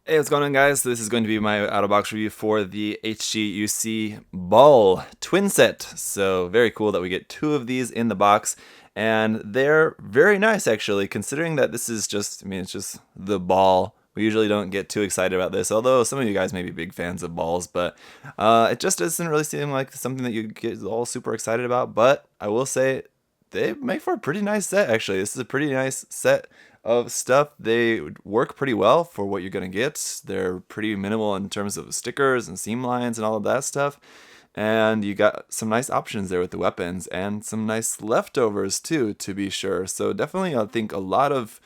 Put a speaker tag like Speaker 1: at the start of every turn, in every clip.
Speaker 1: Hey, what's going on, guys? This is going to be my out-of-box review for the HGUC Ball Twin Set. So very cool that we get two of these in the box, and they're very nice actually, considering that this is just, it's just the ball. We usually don't get too excited about this, although some of you guys may be big fans of balls, but it just doesn't really seem like something that you get all super excited about. But I will say they make for a pretty nice set, actually. This is a pretty nice set of stuff. They work pretty well for what you're going to get. They're pretty minimal in terms of stickers and seam lines and all of that stuff. And you got some nice options there with the weapons and some nice leftovers too, to be sure. So definitely, I think a lot of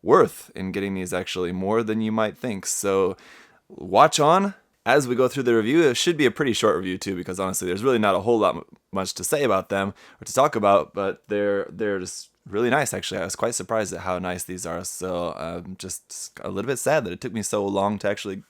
Speaker 1: worth in getting these, actually, more than you might think. So watch on as we go through the review. It should be a pretty short review too, because honestly, there's really not a whole lot much to say about them or to talk about, but they're just really nice, actually. I was quite surprised at how nice these are, so I'm just a little bit sad that it took me so long to actually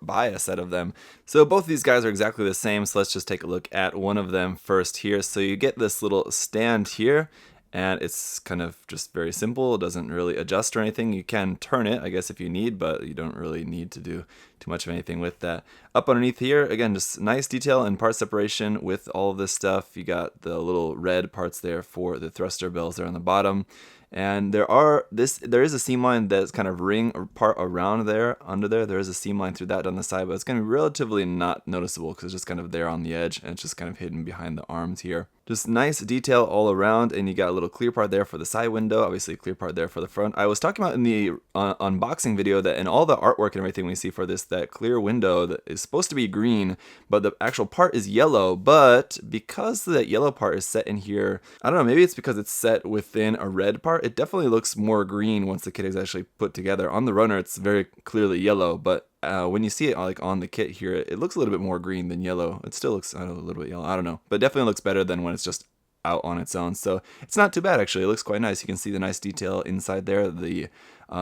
Speaker 1: buy a set of them. So both of these guys are exactly the same, so let's just take a look at one of them first here. So you get this little stand here, and it's kind of just very simple. It doesn't really adjust or anything. You can turn it, I guess, if you need, but you don't really need to do too much of anything with that. Up underneath here, again, just nice detail and part separation with all of this stuff. You got the little red parts there for the thruster bells there on the bottom. And there is a seam line that's kind of ring or part around there, under there. There is a seam line through that down the side, but it's going to be relatively not noticeable because it's just kind of there on the edge, and it's just kind of hidden behind the arms here. Just nice detail all around, and you got a little clear part there for the side window, obviously a clear part there for the front. I was talking about in the unboxing video that in all the artwork and everything we see for this, that clear window that is supposed to be green, but the actual part is yellow. But because that yellow part is set in here, I don't know, maybe it's because it's set within a red part. It definitely looks more green once the kit is actually put together. On the runner, it's very clearly yellow, but when you see it like on the kit here, it looks a little bit more green than yellow. It still looks, I don't know, a little bit yellow. I don't know, but it definitely looks better than when it's just out on its own. So it's not too bad, actually. It looks quite nice. You can see the nice detail inside there, the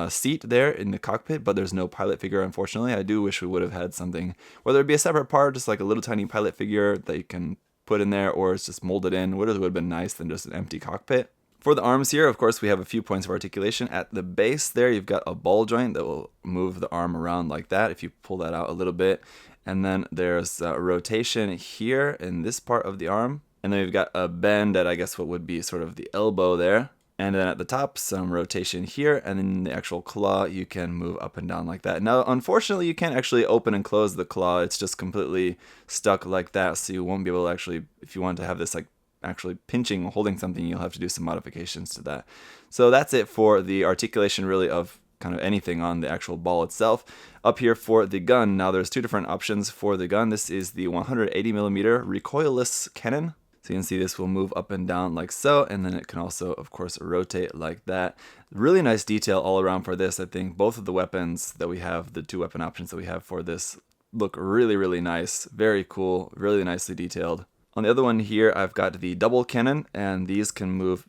Speaker 1: seat there in the cockpit, but there's no pilot figure, unfortunately. I do wish we would have had something, whether it be a separate part, just like a little tiny pilot figure that you can put in there, or it's just molded in. Would have been nice than just an empty cockpit. For the arms here, of course, we have a few points of articulation. At the base there, you've got a ball joint that will move the arm around like that if you pull that out a little bit. And then there's rotation here in this part of the arm. And then we've got a bend at, I guess, what would be sort of the elbow there. And then at the top, some rotation here, and then the actual claw, you can move up and down like that. Now, unfortunately, you can't actually open and close the claw. It's just completely stuck like that, so you won't be able to actually, if you want to have this like actually pinching, holding something, you'll have to do some modifications to that. So that's it for the articulation, really, of kind of anything on the actual ball itself. Up here for the gun, now there's two different options for the gun. This is the 180mm recoilless cannon. So you can see this will move up and down like so, and then it can also, of course, rotate like that. Really nice detail all around for this. I think both of the weapons that we have, the two weapon options that we have for this, look really, really nice. Very cool, really nicely detailed. On the other one here, I've got the double cannon, and these can move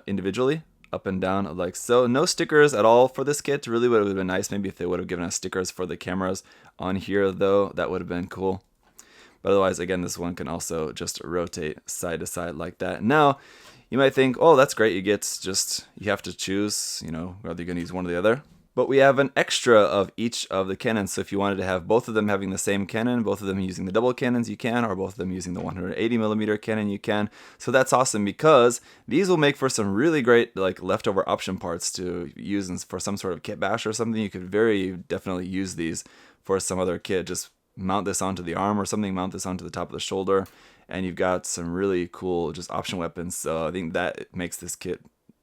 Speaker 1: individually up and down like so. No stickers at all for this kit. Really would have been nice maybe if they would have given us stickers for the cameras on here, though. That would have been cool. But otherwise, again, this one can also just rotate side to side like that. Now, you might think, oh, that's great. You have to choose, whether you're going to use one or the other. But we have an extra of each of the cannons. So if you wanted to have both of them having the same cannon, both of them using the double cannons, you can, or both of them using the 180mm cannon, you can. So that's awesome, because these will make for some really great like leftover option parts to use for some sort of kit bash or something. You could very definitely use these for some other kit. Just mount this onto the arm or something, mount this onto the top of the shoulder, and you've got some really cool just option weapons. So I think that makes this kit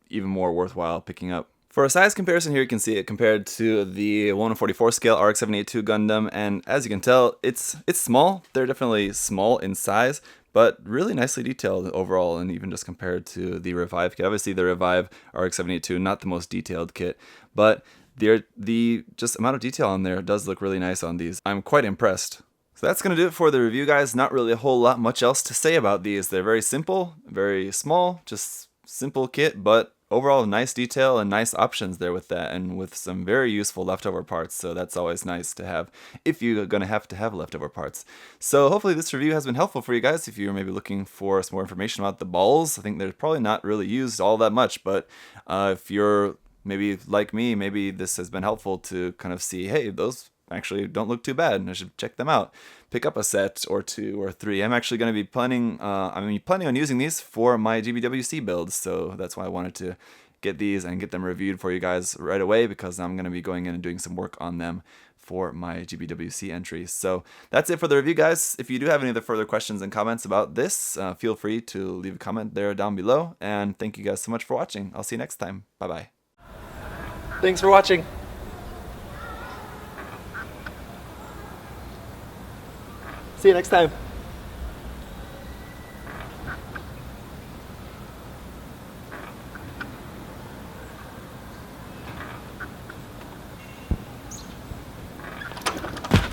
Speaker 1: even more worthwhile picking up. For a size comparison here, you can see it compared to the 1/44 scale RX-782 Gundam, and as you can tell, it's small. They're definitely small in size, but really nicely detailed overall, and even just compared to the Revive kit. Obviously, the Revive RX-782, not the most detailed kit, but the just amount of detail on there does look really nice on these. I'm quite impressed. So that's going to do it for the review, guys. Not really a whole lot much else to say about these. They're very simple, very small, just simple kit, but overall nice detail and nice options there with that, and with some very useful leftover parts. So that's always nice to have if you're going to have leftover parts. So hopefully this review has been helpful for you guys if you're maybe looking for some more information about the balls. I think they're probably not really used all that much, but if you're maybe like me, maybe this has been helpful to kind of see, hey, those actually don't look too bad, and I should check them out. Pick up a set or 2 or 3. I'm actually going to be planning on using these for my GBWC builds, so that's why I wanted to get these and get them reviewed for you guys right away, because I'm going to be going in and doing some work on them for my GBWC entries. So that's it for the review, guys. If you do have any other further questions and comments about this, feel free to leave a comment there down below. And thank you guys so much for watching. I'll see you next time. Bye-bye.
Speaker 2: Thanks for watching. See you next time.